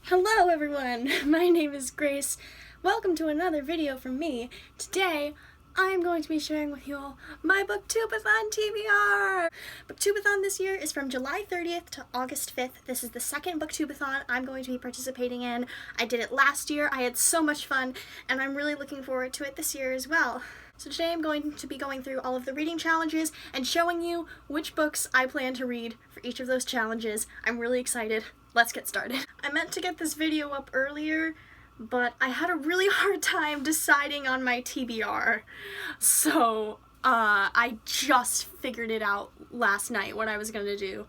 Hello everyone, my name is Grace. Welcome to another video from me. Today, I'm going to be sharing with you all my booktubeathon TBR! Booktubeathon this year is from July 30th to August 5th. This is the second booktubeathon I'm going to be participating in. I did it last year, I had so much fun, and I'm really looking forward to it this year as well. So today I'm going to be going through all of the reading challenges and showing you which books I plan to read for each of those challenges. I'm really excited. Let's get started. I meant to get this video up earlier, but I had a really hard time deciding on my TBR. So, I just figured it out last night what I was gonna do.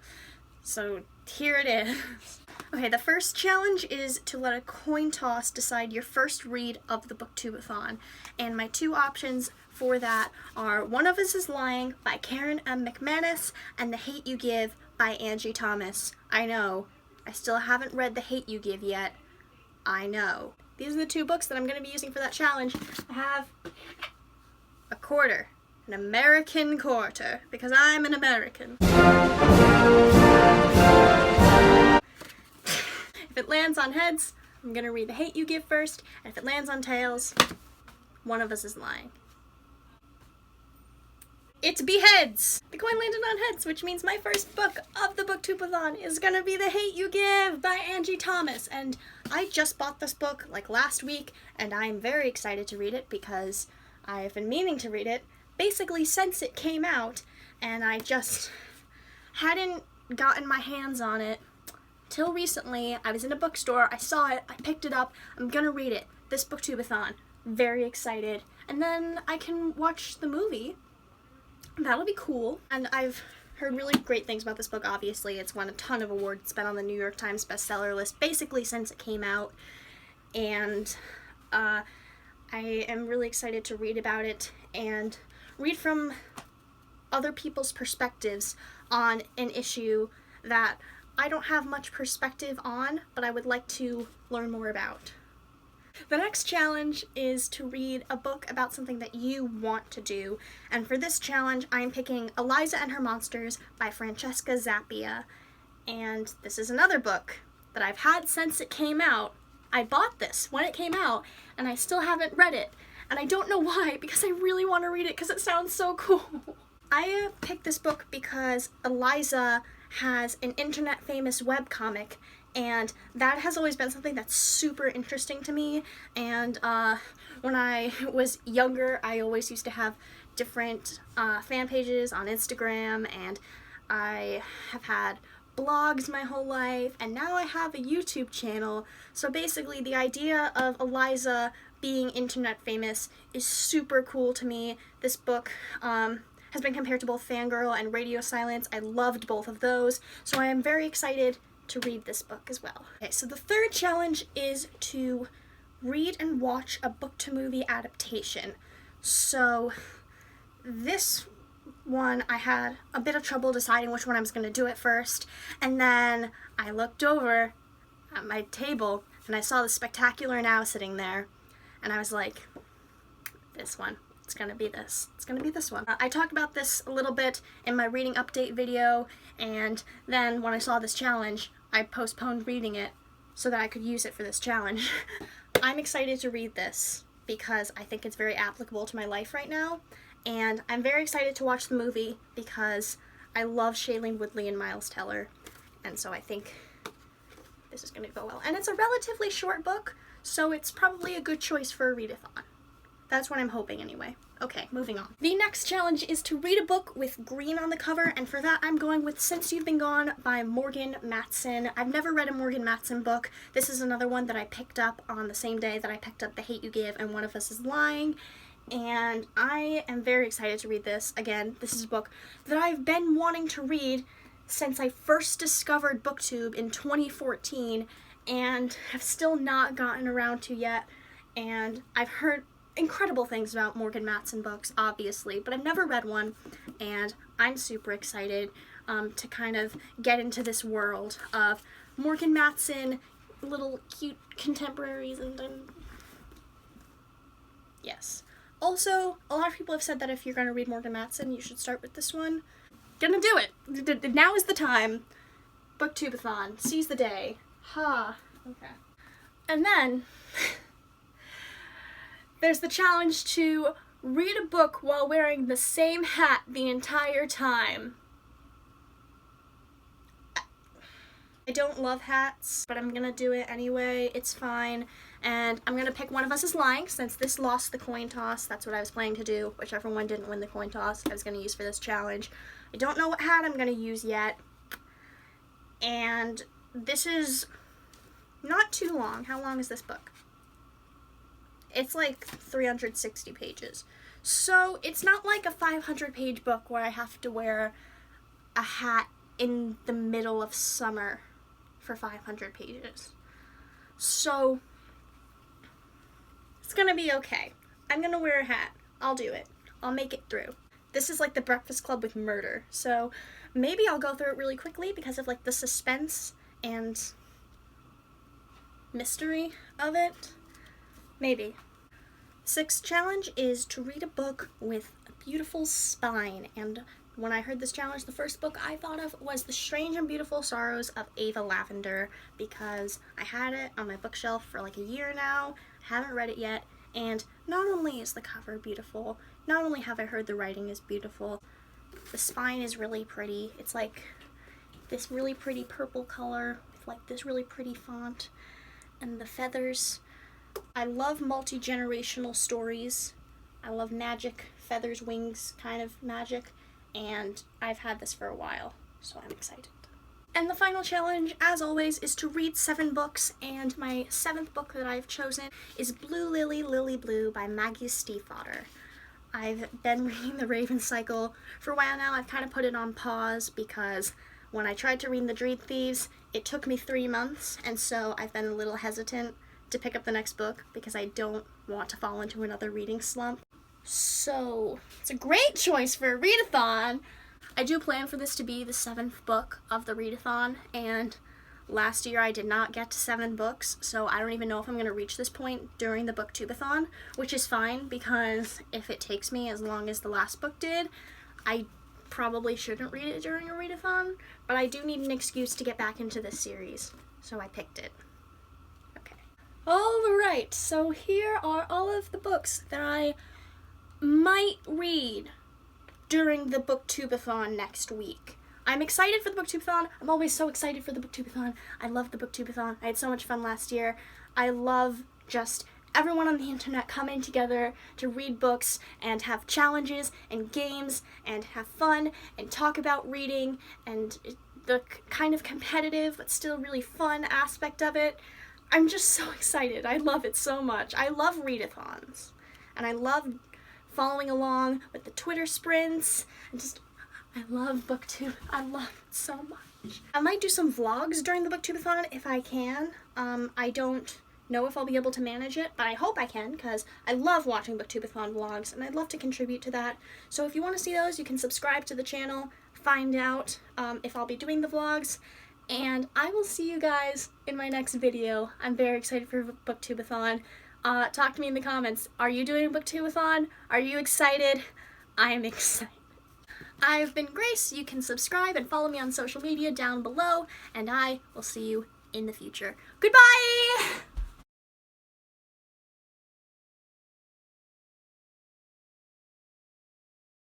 So, here it is. Okay, the first challenge is to let a coin toss decide your first read of the booktubeathon. And my two options for that are One of Us is Lying by Karen M. McManus and The Hate You Give by Angie Thomas. I know, I still haven't read The Hate You Give yet. I know. These are the two books that I'm going to be using for that challenge. I have a quarter, an American quarter, because I'm an American. If it lands on heads, I'm going to read The Hate You Give first, and if it lands on tails, One of Us is Lying. It's beheads! The coin landed on heads, which means my first book of the booktubeathon is gonna be The Hate You Give by Angie Thomas. And I just bought this book like last week, and I'm very excited to read it because I've been meaning to read it basically since it came out, and I just hadn't gotten my hands on it till recently. I was in a bookstore, I saw it, I picked it up, I'm gonna read it. This booktubeathon. Very excited. And then I can watch the movie. That'll be cool. And I've heard really great things about this book, obviously. It's won a ton of awards. It's been on the New York Times bestseller list basically since it came out. And I am really excited to read about it and read from other people's perspectives on an issue that I don't have much perspective on, but I would like to learn more about. The next challenge is to read a book about something that you want to do, and for this challenge I'm picking Eliza and Her Monsters by Francesca Zappia, and this is another book that I've had since it came out. I bought this when it came out, and I still haven't read it, and I don't know why, because I really want to read it because it sounds so cool. I picked this book because Eliza has an internet famous webcomic, and that has always been something that's super interesting to me. And when I was younger, I always used to have different fan pages on Instagram, and I have had blogs my whole life, and now I have a YouTube channel. So basically the idea of Eliza being internet famous is super cool to me. This book has been compared to both Fangirl and Radio Silence. I loved both of those, so I am very excited to read this book as well. Okay, so the third challenge is to read and watch a book-to-movie adaptation. So this one I had a bit of trouble deciding which one I was going to do at first, and then I looked over at my table and I saw the Spectacular Now sitting there, and I was like, this one. It's gonna be this. It's gonna be this one. I talked about this a little bit in my reading update video, and then when I saw this challenge, I postponed reading it so that I could use it for this challenge. I'm excited to read this because I think it's very applicable to my life right now, and I'm very excited to watch the movie because I love Shailene Woodley and Miles Teller, and so I think this is gonna go well. And it's a relatively short book, so it's probably a good choice for a readathon. That's what I'm hoping anyway. Okay, moving on. The next challenge is to read a book with green on the cover, and for that I'm going with Since You've Been Gone by Morgan Matson. I've never read a Morgan Matson book. This is another one that I picked up on the same day that I picked up The Hate You Give and One of Us is Lying, and I am very excited to read this. Again, this is a book that I've been wanting to read since I first discovered BookTube in 2014, and have still not gotten around to yet, and I've heard incredible things about Morgan Matson books, obviously, but I've never read one, and I'm super excited to kind of get into this world of Morgan Matson, little cute contemporaries, and yes. Also, a lot of people have said that if you're going to read Morgan Matson, you should start with this one. Gonna do it! Now is the time. Booktubeathon. Seize the day. Ha. Okay. And then there's the challenge to read a book while wearing the same hat the entire time. I don't love hats, but I'm gonna do it anyway. It's fine. And I'm gonna pick One of Us Is Lying, since this lost the coin toss. That's what I was planning to do. Whichever one didn't win the coin toss, I was gonna use for this challenge. I don't know what hat I'm gonna use yet. And this is not too long. How long is this book? It's like 360 pages. So it's not like a 500-page book where I have to wear a hat in the middle of summer for 500 pages. So it's gonna be okay. I'm gonna wear a hat. I'll do it. I'll make it through. This is like the Breakfast Club with murder. So maybe I'll go through it really quickly because of like the suspense and mystery of it. Maybe. Sixth challenge is to read a book with a beautiful spine. And when I heard this challenge, the first book I thought of was The Strange and Beautiful Sorrows of Ava Lavender, because I had it on my bookshelf for like a year now, haven't read it yet, and not only is the cover beautiful, not only have I heard the writing is beautiful, the spine is really pretty. It's like this really pretty purple color with like this really pretty font, and the feathers. I love multi-generational stories. I love magic, feathers, wings kind of magic, and I've had this for a while, so I'm excited. And the final challenge, as always, is to read 7 books, and my 7th book that I've chosen is Blue Lily, Lily Blue by Maggie Stiefvater. I've been reading The Raven Cycle for a while now. I've kind of put it on pause because when I tried to read The Dream Thieves, it took me 3 months, and so I've been a little hesitant to pick up the next book because I don't want to fall into another reading slump. So it's a great choice for a readathon. I do plan for this to be the 7th book of the readathon, and last year I did not get to 7 books, so I don't even know if I'm going to reach this point during the booktubeathon, which is fine because if it takes me as long as the last book did, I probably shouldn't read it during a readathon, but I do need an excuse to get back into this series, so I picked it. Alright, so here are all of the books that I might read during the booktubeathon next week. I'm excited for the booktubeathon. I'm always so excited for the booktubeathon. I love the booktubeathon. I had so much fun last year. I love just everyone on the internet coming together to read books and have challenges and games and have fun and talk about reading and the kind of competitive but still really fun aspect of it. I'm just so excited. I love it so much. I love readathons. And I love following along with the Twitter sprints. And just, I love booktube. I love it so much. I might do some vlogs during the booktubeathon if I can. I don't know if I'll be able to manage it, but I hope I can because I love watching booktubeathon vlogs and I'd love to contribute to that. So if you want to see those, you can subscribe to the channel, find out if I'll be doing the vlogs. And I will see you guys in my next video. I'm very excited for booktubeathon. Talk to me in the comments. Are you doing a booktubeathon? Are you excited? I'm excited. I've been Grace. You can subscribe and follow me on social media down below, and I will see you in the future. Goodbye!